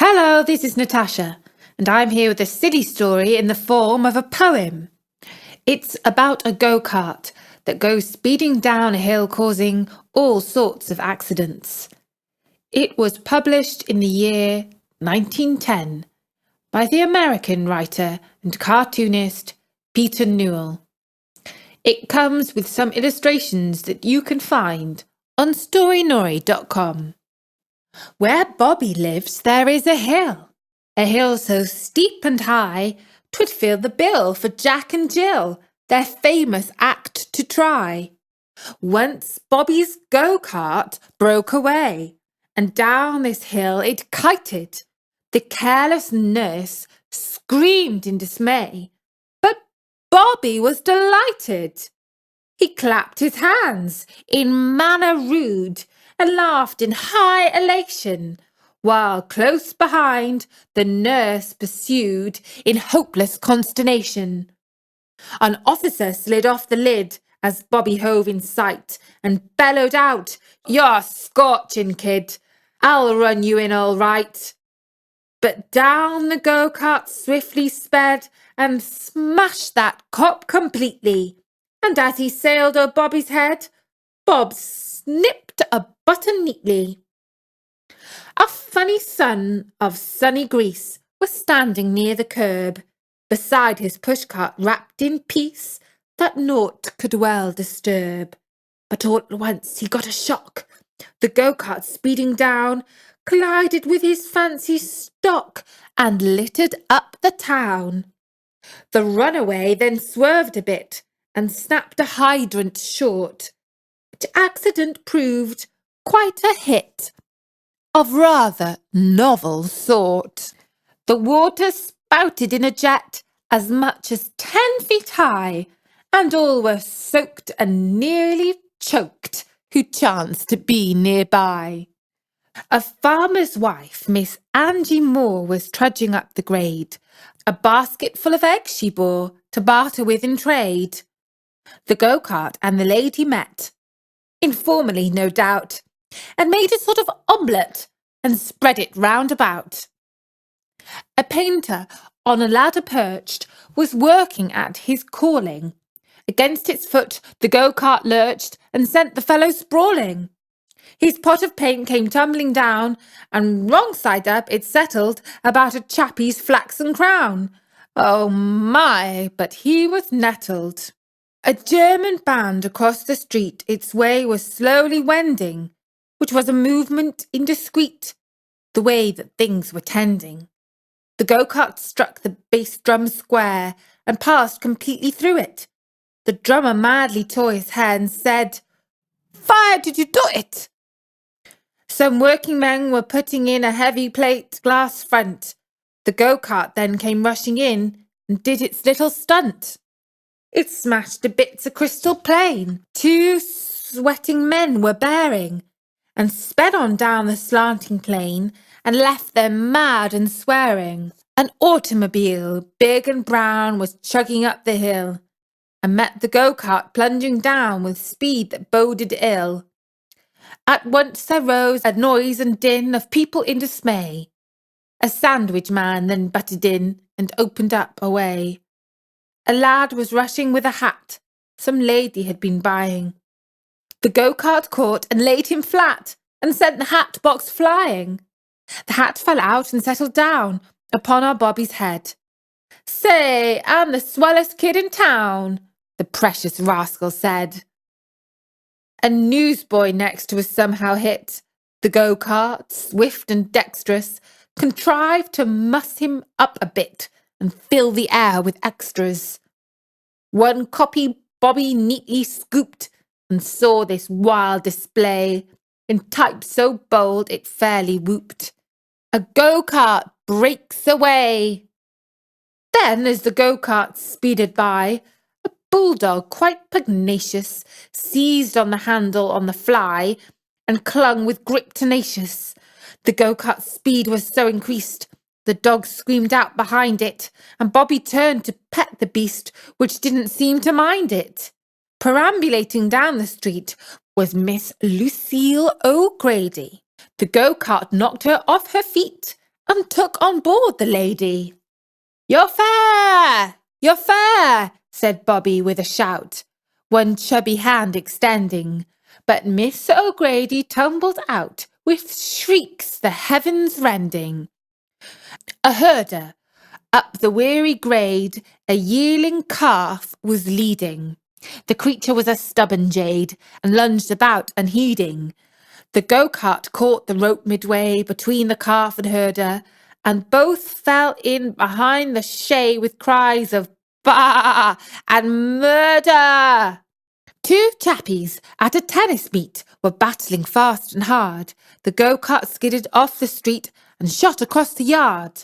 Hello, this is Natasha, and I'm here with a silly story in the form of a poem. It's about a go-kart that goes speeding down a hill causing all sorts of accidents. It was published in the year 1910 by the American writer and cartoonist Peter Newell. It comes with some illustrations that you can find on storynori.com. Where Bobby lives there is a hill so steep and high 'twould fill the bill for Jack and Jill their famous act to try. Once Bobby's go-kart broke away, and down this hill it kited. The careless nurse screamed in dismay, but Bobby was delighted. He clapped his hands in manner rude and laughed in high elation, while close behind the nurse pursued in hopeless consternation. An officer slid off the lid as Bobby hove in sight and bellowed out, "You're scorching, kid. I'll run you in all right." But down the go-kart swiftly sped and smashed that cop completely. And as he sailed o'er Bobby's head, Bob snipped a button neatly. A funny son of sunny Greece was standing near the curb, beside his pushcart wrapped in peace that naught could well disturb. But all at once he got a shock. The go-kart speeding down collided with his fancy stock and littered up the town. The runaway then swerved a bit and snapped a hydrant short, which accident proved quite a hit of rather novel sort. The water spouted in a jet as much as 10 feet high, and all were soaked and nearly choked who chanced to be nearby. A farmer's wife, Miss Angie Moore, was trudging up the grade. A basket full of eggs she bore to barter with in trade. The go-kart and the lady met, informally no doubt, and made a sort of omelette and spread it round about. A painter, on a ladder perched, was working at his calling. Against its foot the go-kart lurched and sent the fellow sprawling. His pot of paint came tumbling down, and wrong side up it settled about a chappie's flaxen crown. Oh my, but he was nettled. A German band across the street its way was slowly wending, which was a movement indiscreet, the way that things were tending. The go-kart struck the bass drum square and passed completely through it. The drummer madly tore his hair and said, "Why did you do it?" Some working men were putting in a heavy plate glass front. The go-kart then came rushing in and did its little stunt. It smashed to bits a crystal plane 2 sweating men were bearing, and sped on down the slanting plane and left them mad and swearing. An automobile, big and brown, was chugging up the hill, and met the go-kart plunging down with speed that boded ill. At once there rose a noise and din of people in dismay. A sandwich man then butted in and opened up a way. A lad was rushing with a hat some lady had been buying. The go-kart caught and laid him flat and sent the hat box flying. The hat fell out and settled down upon our Bobby's head. "Say, I'm the swellest kid in town," the precious rascal said. A newsboy next was somehow hit. The go-kart, swift and dexterous, contrived to muss him up a bit and fill the air with extras. One copy Bobby neatly scooped and saw this wild display in type so bold it fairly whooped, "A go-kart breaks away!" Then, as the go-kart speeded by, a bulldog quite pugnacious seized on the handle on the fly and clung with grip tenacious. The go-kart's speed was so increased, the dog screamed out behind it, and Bobby turned to pet the beast, which didn't seem to mind it. Perambulating down the street was Miss Lucille O'Grady. The go-kart knocked her off her feet and took on board the lady. "You're fair! You're fair!" said Bobby with a shout, one chubby hand extending. But Miss O'Grady tumbled out, with shrieks the heavens rending. A herder, up the weary grade, a yearling calf was leading. The creature was a stubborn jade, and lunged about unheeding. The go-cart caught the rope midway between the calf and herder, and both fell in behind the shay with cries of "Bah!" and "Murder!" Two chappies at a tennis meet were battling fast and hard. The go-kart skidded off the street and shot across the yard.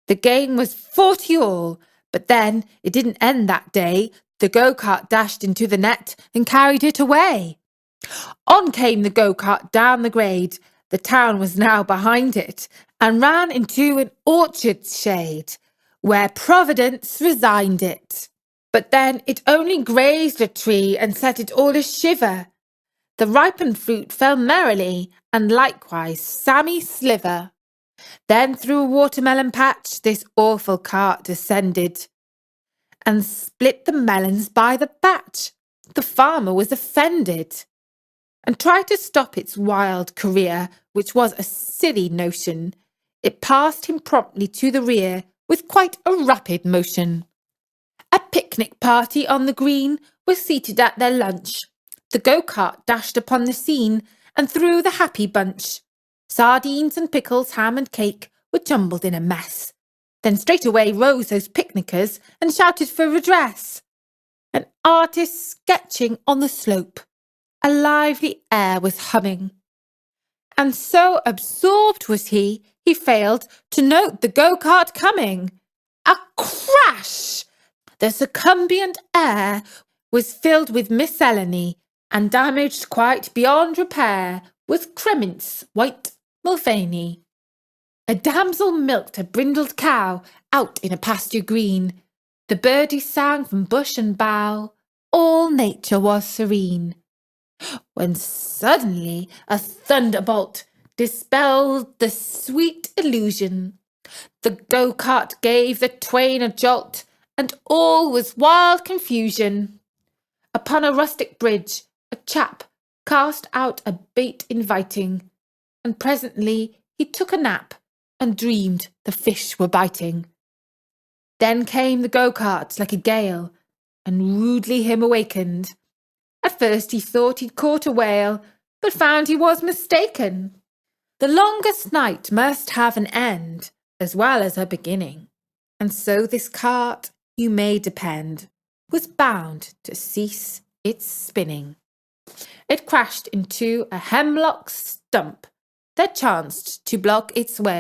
The game was 40 all, but then it didn't end that day. The go-kart dashed into the net and carried it away. On came the go-kart down the grade. The town was now behind it, and ran into an orchard shade, where Providence resigned it. But then it only grazed a tree and set it all a shiver. The ripened fruit fell merrily, and likewise Sammy Sliver. Then through a watermelon patch this awful cart descended, and split the melons by the batch. The farmer was offended, and tried to stop its wild career, which was a silly notion. It passed him promptly to the rear, with quite a rapid motion. A picnic party on the green was seated at their lunch. The go-kart dashed upon the scene, and through the happy bunch. Sardines and pickles, ham and cake were jumbled in a mess. Then straightway rose those picnickers and shouted for redress. An artist sketching on the slope, a lively air was humming. And so absorbed was he failed to note the go-kart coming. A crash! The succumbent air was filled with miscellany, and damaged quite beyond repair was Crement's white Mulvaney. A damsel milked a brindled cow out in a pasture green. The birdies sang from bush and bough, all nature was serene. When suddenly a thunderbolt dispelled the sweet illusion. The go-kart gave the twain a jolt, and all was wild confusion. Upon a rustic bridge a chap cast out a bait inviting, and presently he took a nap, and dreamed the fish were biting. Then came the go-kart like a gale, and rudely him awakened. At first he thought he'd caught a whale, but found he was mistaken. The longest night must have an end, as well as a beginning, and so this cart, you may depend, was bound to cease its spinning. It crashed into a hemlock stump that chanced to block its way.